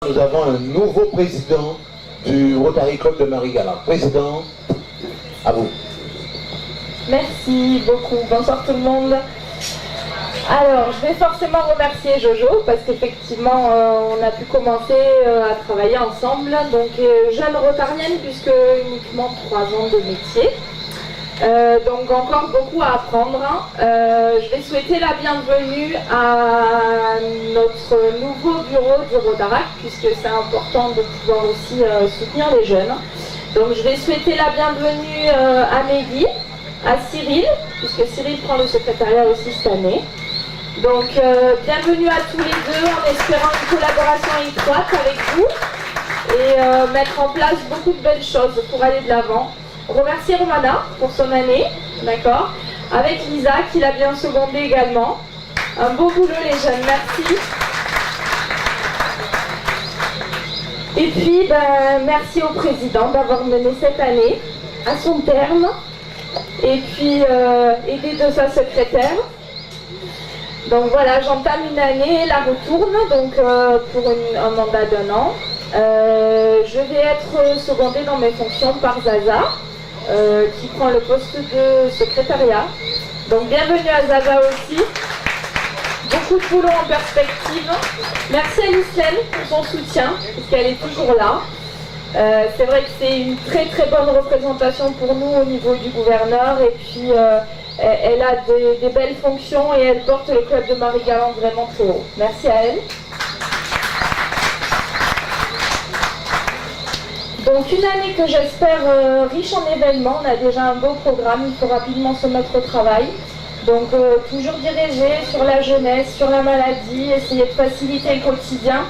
Nous avons un nouveau président du Rotary Club de Marie-Galante. Président, à vous. Merci beaucoup. Bonsoir tout le monde. Alors, je vais forcément remercier Jojo parce qu'effectivement, on a pu commencer à travailler ensemble. Donc, jeune rotarienne puisque uniquement 3 ans de métier. Donc, encore beaucoup à apprendre. Je vais souhaiter la bienvenue à notre nouveau bureau du Rotarac puisque c'est important de pouvoir aussi soutenir les jeunes. Donc, je vais souhaiter la bienvenue à Mehdi, à Cyril, puisque Cyril prend le secrétariat aussi cette année. Donc, bienvenue à tous les deux, en espérant une collaboration étroite avec vous et mettre en place beaucoup de belles choses pour aller de l'avant. Remercier Romana pour son année, d'accord, avec Lisa qui l'a bien secondé également. Un beau boulot les jeunes, merci. Et puis, merci au président d'avoir mené cette année à son terme. Et puis, aider de sa secrétaire. Donc voilà, j'entame une année, la retourne, donc pour un mandat d'1 an. Je vais être secondée dans mes fonctions par Zaza, qui prend le poste de secrétariat. Donc bienvenue à Zaza aussi. Beaucoup de boulot en perspective. Merci à Lislaine pour son soutien, parce qu'elle est toujours là. C'est vrai que c'est une très très bonne représentation pour nous au niveau du gouverneur et puis elle a des belles fonctions et elle porte le club de Marie-Galante vraiment très haut. Merci à elle. Donc une année que j'espère riche en événements, on a déjà un beau programme, il faut rapidement se mettre au travail. Donc toujours dirigé sur la jeunesse, sur la maladie, essayer de faciliter le quotidien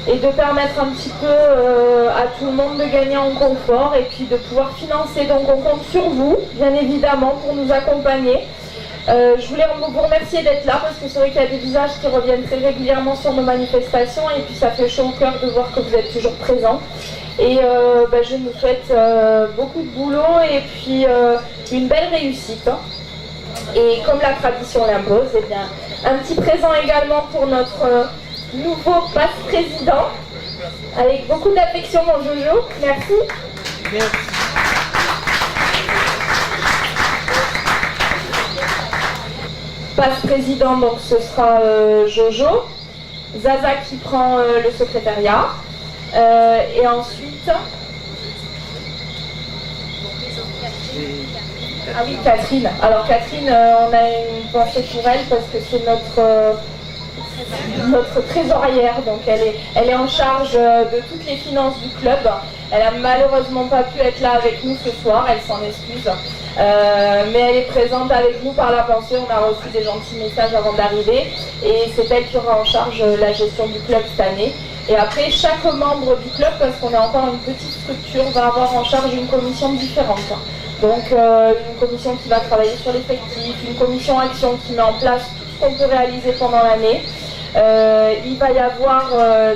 et de permettre un petit peu à tout le monde de gagner en confort et puis de pouvoir financer. Donc on compte sur vous, bien évidemment, pour nous accompagner. Je voulais vous remercier d'être là parce que c'est vrai qu'il y a des visages qui reviennent très régulièrement sur nos manifestations et puis ça fait chaud au cœur de voir que vous êtes toujours présents. Et je nous souhaite beaucoup de boulot et puis une belle réussite. Et comme la tradition l'impose, eh bien, un petit présent également pour notre nouveau passe-président, avec beaucoup d'affection mon Jojo, merci. Merci. Passe-président, donc ce sera Jojo, Zaza qui prend le secrétariat, et ensuite... Ah oui, Catherine. Alors Catherine, on a une pensée pour elle parce que c'est notre trésorière, donc elle est en charge de toutes les finances du club. Elle a malheureusement pas pu être là avec nous ce soir, elle s'en excuse. Mais elle est présente avec nous par la pensée, on a reçu des gentils messages avant d'arriver et c'est elle qui aura en charge la gestion du club cette année. Et après, chaque membre du club, parce qu'on est encore une petite structure, va avoir en charge une commission différente. Donc une commission qui va travailler sur l'effectif, une commission action qui met en place tout ce qu'on peut réaliser pendant l'année. Il va y avoir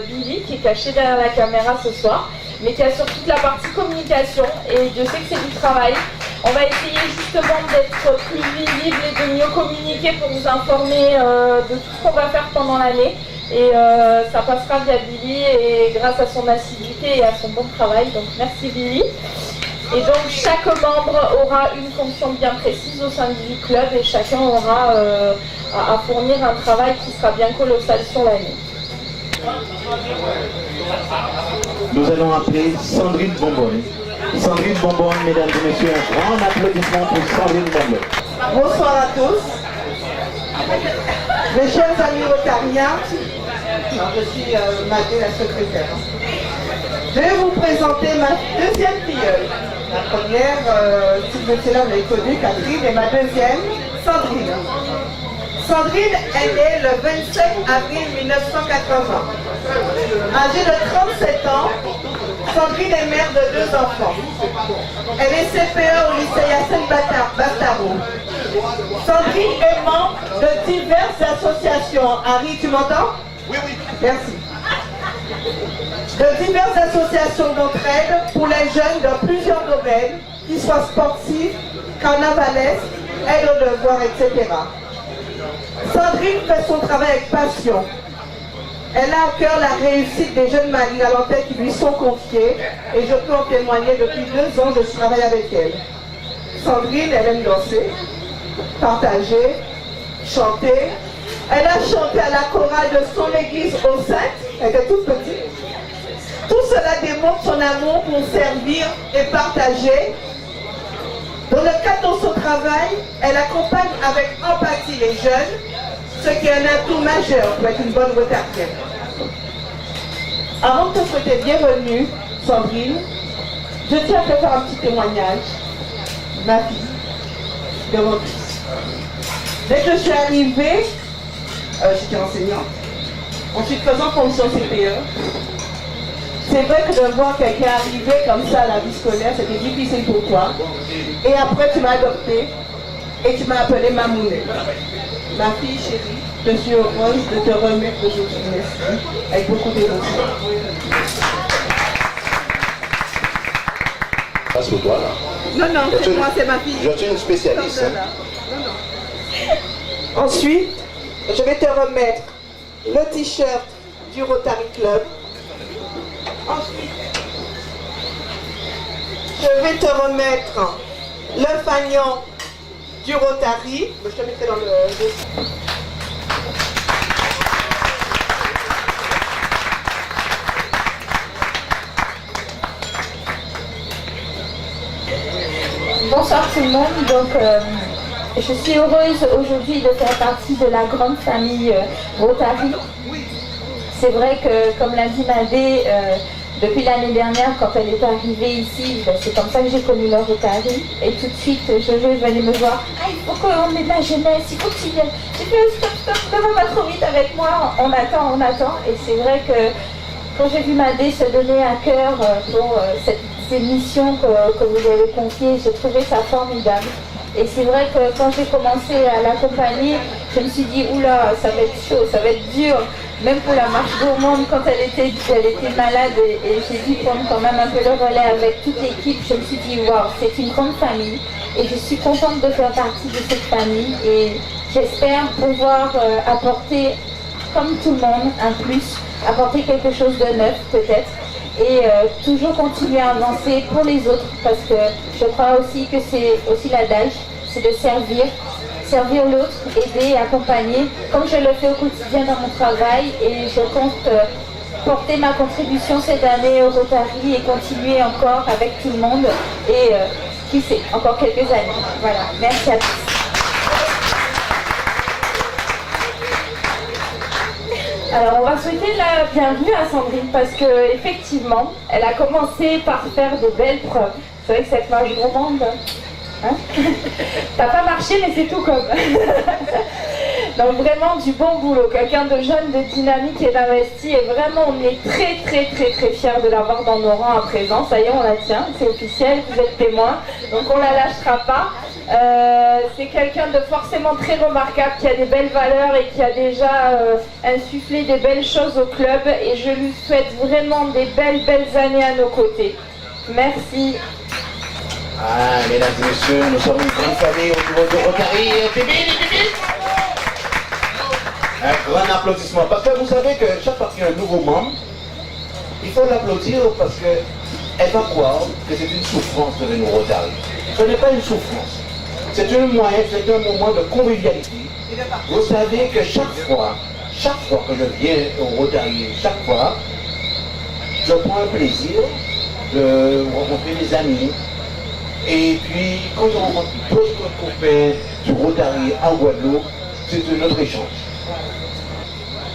Billy qui est caché derrière la caméra ce soir, mais qui assure toute la partie communication et Dieu sait que c'est du travail. On va essayer justement d'être plus visible et de mieux communiquer pour vous informer de tout ce qu'on va faire pendant l'année. Et ça passera via Billy et grâce à son assiduité et à son bon travail. Donc merci Billy. Et donc chaque membre aura une fonction bien précise au sein du club et chacun aura à fournir un travail qui sera bien colossal sur l'année. Nous allons appeler Sandrine Bonbonne. Sandrine Bonbonne, mesdames et messieurs, un grand applaudissement pour Sandrine Bonbonne. Bonsoir à tous. Mes chers amis rotariens, je suis Madé, la secrétaire. Je vais vous présenter ma deuxième filleule. La première, si vous êtes là, vous l'avez connue, Catherine, et ma deuxième, Sandrine. Sandrine est née le 27 avril 1980. Âgée de 37 ans, Sandrine est mère de 2 enfants. Elle est CPE au lycée Yacine Bastaro. Sandrine est membre de diverses associations. Harry, tu m'entends? Oui, oui. Merci. De diverses associations d'entraide pour les jeunes dans plusieurs domaines, qu'ils soient sportifs, carnavalesques, aide aux devoirs, etc. Sandrine fait son travail avec passion. Elle a à cœur la réussite des jeunes Marie-Galantais qui lui sont confiés et je peux en témoigner depuis 2 ans, je travaille avec elle. Sandrine, elle aime danser, partager, chanter. Elle a chanté à la chorale de son église au sein, elle était toute petite. Tout cela démontre son amour pour servir et partager. Dans le cadre de son travail, elle accompagne avec empathie les jeunes, ce qui est un atout majeur pour être une bonne rotarienne. Avant de te souhaiter bienvenue, Sandrine, je tiens à te faire un petit témoignage. Ma fille, de mon fils. Dès que je suis arrivée, j'étais enseignante, ensuite faisant fonction CPE, c'est vrai que de voir quelqu'un arriver comme ça à la vie scolaire, c'était difficile pour toi. Et après, tu m'as adoptée et tu m'as appelée Mamouné. Ma fille chérie, je suis heureuse de te remettre aujourd'hui merci avec beaucoup d'émotion. Passe au doigt là. Non, c'est moi, c'est ma fille. Je suis une spécialiste. Ensuite, je vais te remettre le t-shirt du Rotary Club. Ensuite, je vais te remettre le fanion du Rotary. Je te mettrai dans le... Bonsoir tout le monde. Donc, je suis heureuse aujourd'hui de faire partie de la grande famille Rotary. C'est vrai que, comme l'a dit Madé, depuis l'année dernière, quand elle est arrivée ici, c'est comme ça que j'ai connu le Rotary. Et tout de suite, Jojo est venue me voir. Ah, il faut qu'on ait de la jeunesse, il faut que tu viennes. J'ai fait stop, ne va pas trop vite avec moi, on attend. Et c'est vrai que quand j'ai vu Madé se donner à cœur pour ces missions que vous avez confiées, j'ai trouvé ça formidable. Et c'est vrai que quand j'ai commencé à l'accompagner, je me suis dit, oula, ça va être chaud, ça va être dur. Même pour la marche gourmande, quand elle était malade et j'ai dû prendre quand même un peu le relais avec toute l'équipe, je me suis dit, waouh, c'est une grande famille. Et je suis contente de faire partie de cette famille. Et j'espère pouvoir apporter, comme tout le monde, un plus, apporter quelque chose de neuf peut-être. Et toujours continuer à avancer pour les autres, parce que je crois aussi que c'est aussi l'adage, c'est de servir l'autre, aider, accompagner, comme je le fais au quotidien dans mon travail, et je compte porter ma contribution cette année au Rotary et continuer encore avec tout le monde, et qui sait, encore quelques années. Voilà, merci à tous. Alors on va souhaiter la bienvenue à Sandrine parce que effectivement, elle a commencé par faire de belles preuves. C'est vrai que cette marche gourmande, hein, t'as pas marché mais c'est tout comme. Donc vraiment du bon boulot, quelqu'un de jeune, de dynamique et d'investi, et vraiment on est très fiers de l'avoir dans nos rangs à présent. Ça y est, on la tient, c'est officiel, vous êtes témoins, donc on la lâchera pas. C'est quelqu'un de forcément très remarquable, qui a des belles valeurs et qui a déjà insufflé des belles choses au club, et je lui souhaite vraiment des belles années à nos côtés. Merci. Ah, mesdames et messieurs, nous sommes une grande famille au niveau de Rotary. Un grand applaudissement. Parce que vous savez que chaque fois qu'il y a un nouveau membre, il faut l'applaudir parce qu'elle va croire que c'est une souffrance de venir au Rotary. Ce n'est pas une souffrance. C'est un moyen, c'est un moment de convivialité. Vous savez que chaque fois que je viens au Rotary, chaque fois, je prends un plaisir de rencontrer des amis. Et puis, quand je rencontre d'autres copains du Rotary à Guadeloupe, c'est un autre échange.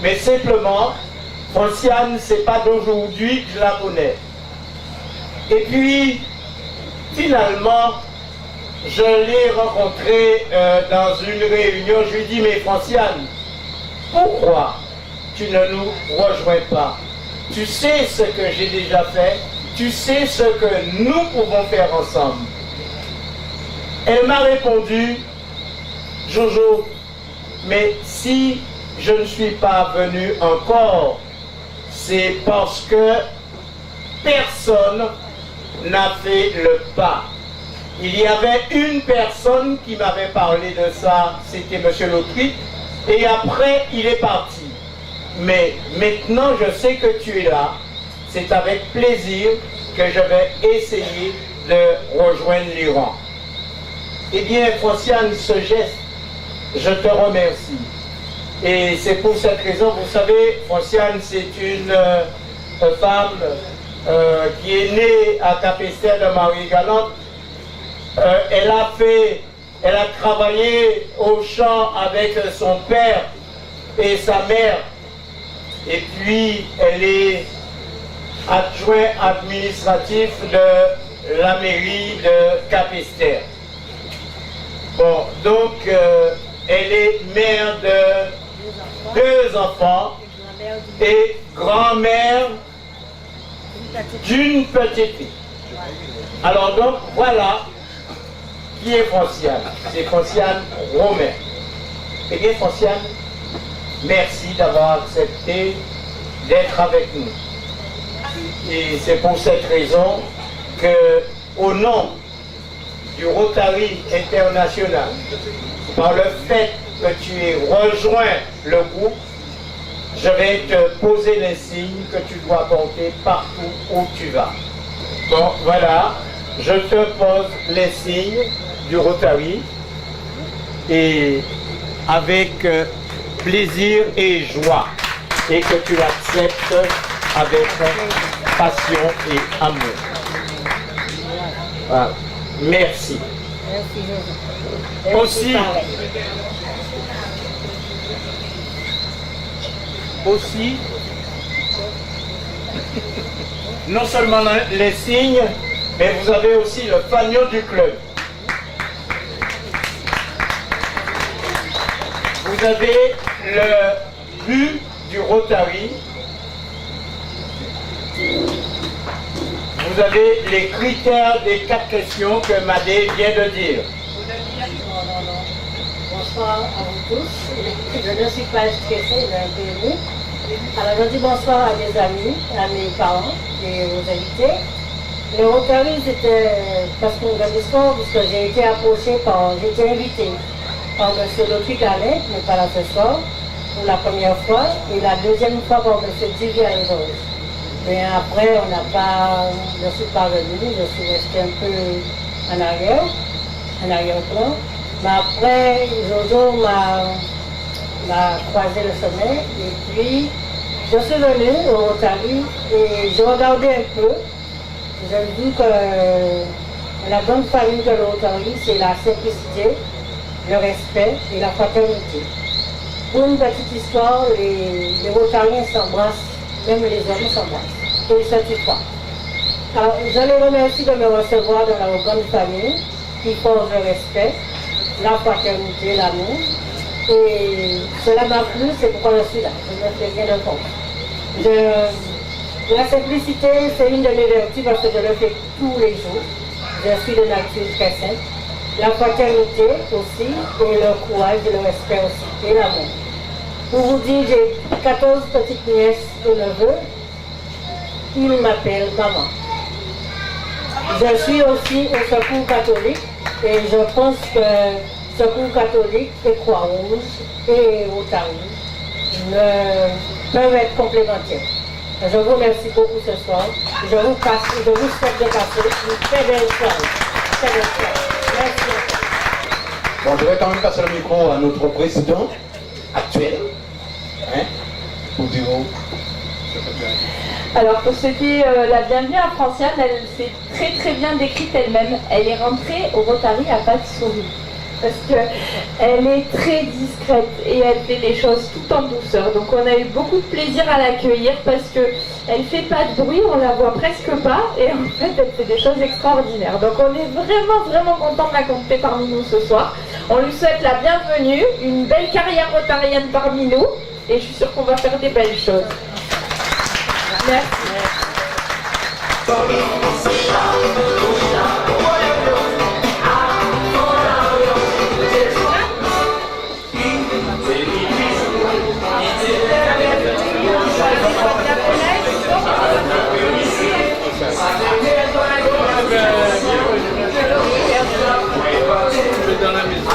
Mais simplement, Franciane, c'est pas d'aujourd'hui que je la connais. Et puis, finalement, je l'ai rencontrée dans une réunion. Je lui ai dit, mais Franciane, pourquoi tu ne nous rejoins pas? Tu sais ce que j'ai déjà fait, tu sais ce que nous pouvons faire ensemble. Elle m'a répondu, Jojo, mais si je ne suis pas venu encore, c'est parce que personne n'a fait le pas. Il y avait une personne qui m'avait parlé de ça, c'était M. Lautry, et après il est parti. mais maintenant je sais que tu es là. C'est avec plaisir que je vais essayer de rejoindre les rangs. Eh bien, Fonciane, ce geste, je te remercie. Et c'est pour cette raison, vous savez, Fonciane, c'est une femme qui est née à Capesterre de Marie-Galante. Elle a travaillé au champ avec son père et sa mère. Et puis, elle est adjointe administratif de la mairie de Capesterre. Bon, donc, elle est mère de 2 enfants et grand-mère d'une petite fille. Alors donc, voilà qui est Fonciane. C'est Fonciane Romain. Eh bien, Fonciane, merci d'avoir accepté d'être avec nous. Et c'est pour cette raison que, au nom du Rotary International, par le fait que tu aies rejoint le groupe, je vais te poser les signes que tu dois porter partout où tu vas. Donc voilà, je te pose les signes du Rotary et avec plaisir et joie, et que tu l'acceptes avec passion et amour. Voilà. Merci. Aussi, non seulement les signes, mais vous avez aussi le fanion du club. Vous avez le but du Rotary. Vous avez les critères des 4 questions que Madé vient de dire. Bonsoir à vous tous. Je ne suis pas stressée, j'ai un peu émue. Alors je dis bonsoir à mes amis, à mes parents et aux invités. Le Rotary, c'était parce qu'on a l'histoire, puisque j'ai été approchée j'ai été invitée par M. Lotwick Alain, qui n'est pas là ce soir, pour la première fois, et la deuxième fois par M. Divier Georges. Mais après, je suis pas revenue, je suis restée un peu en arrière-plan. Mais après, Jojo m'a croisé le sommet, et puis je suis venue au Rotary et j'ai regardé un peu. J'ai vu que la bonne famille de le Rotary, c'est la simplicité, le respect et la fraternité. Pour une petite histoire, les Rotariens s'embrassent, même les hommes s'embrassent. Et ils se tutoient. Alors, je les remercie de me recevoir dans la grande famille qui forge le respect, la fraternité, l'amour. Et cela m'a plu, c'est pourquoi je suis là. Je ne fais rien de contre. La simplicité, c'est une de mes vertus parce que je le fais tous les jours. Je suis de nature très simple. La fraternité aussi, et le courage et le respect aussi, et l'amour. Pour vous dire, j'ai 14 petites nièces et neveux. Ils m'appellent maman. Je suis aussi au Secours catholique et je pense que Secours catholique et Croix-Rouge et Rotary peuvent être complémentaires. Je vous remercie beaucoup ce soir. Je vous souhaite de passer une très belle soirée. Très belle soirée. Merci. Bon, je vais quand même passer le micro à notre président actuel, pour dire. Alors pour souhaiter la bienvenue à Franciane, elle s'est très très bien décrite elle-même. Elle est rentrée au Rotary à pas de souris. Parce qu'elle est très discrète et elle fait les choses tout en douceur. Donc on a eu beaucoup de plaisir à l'accueillir parce qu'elle fait pas de bruit, on la voit presque pas et en fait elle fait des choses extraordinaires. Donc on est vraiment vraiment content de la compter parmi nous ce soir. On lui souhaite la bienvenue, une belle carrière rotarienne parmi nous et je suis sûre qu'on va faire des belles choses. Merci. Dans la maison.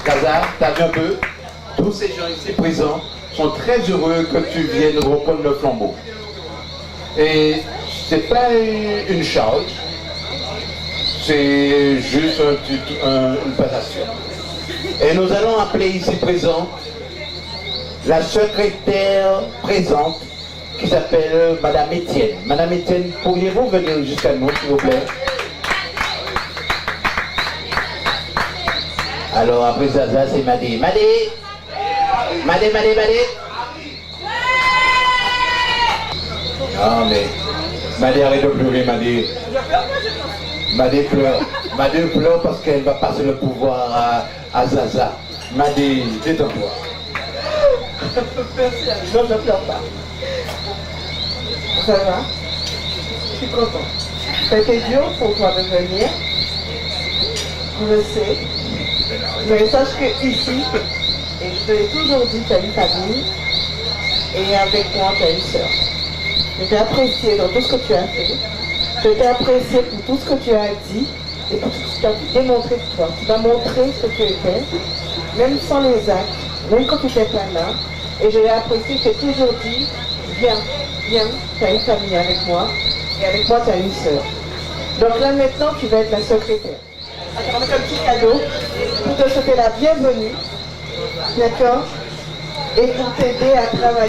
Zaza, t'as vu un peu? Tous ces gens ici présents sont très heureux que tu viennes reprendre le flambeau. Et c'est pas une charge, c'est juste une passation. Et nous allons appeler ici présente la secrétaire présente qui s'appelle Madame Étienne. Madame Étienne, pourriez-vous venir jusqu'à nous, s'il vous plaît? Alors après Zaza, c'est Madé. Madé! Madé, Madé, Madé! Ah mais, Madé arrête de pleurer, Madé. Madé pleure. Madé pleure parce qu'elle va passer le pouvoir à Zaza. Madé, détends-toi. Non, je ne pleure pas. Ça va? Je suis contente. C'était dur pour toi de venir. Je le sais. Mais sache que ici, et je te l'ai toujours dit, tu as une famille. Et avec moi, tu as une sœur. Je t'ai apprécié dans tout ce que tu as fait. Je t'ai apprécié pour tout ce que tu as dit et pour tout ce que tu as démontré de toi. Tu m'as montré ce que tu étais, même sans les actes, même quand tu n'étais pas là. Et je l'ai apprécié, je t'ai toujours dit, viens, viens, tu as une famille avec moi. Et avec moi, tu as une sœur. Donc là, maintenant, tu vas être la secrétaire. Je vais mettre un petit cadeau pour te souhaiter la bienvenue. D'accord? Et pour t'aider à travailler.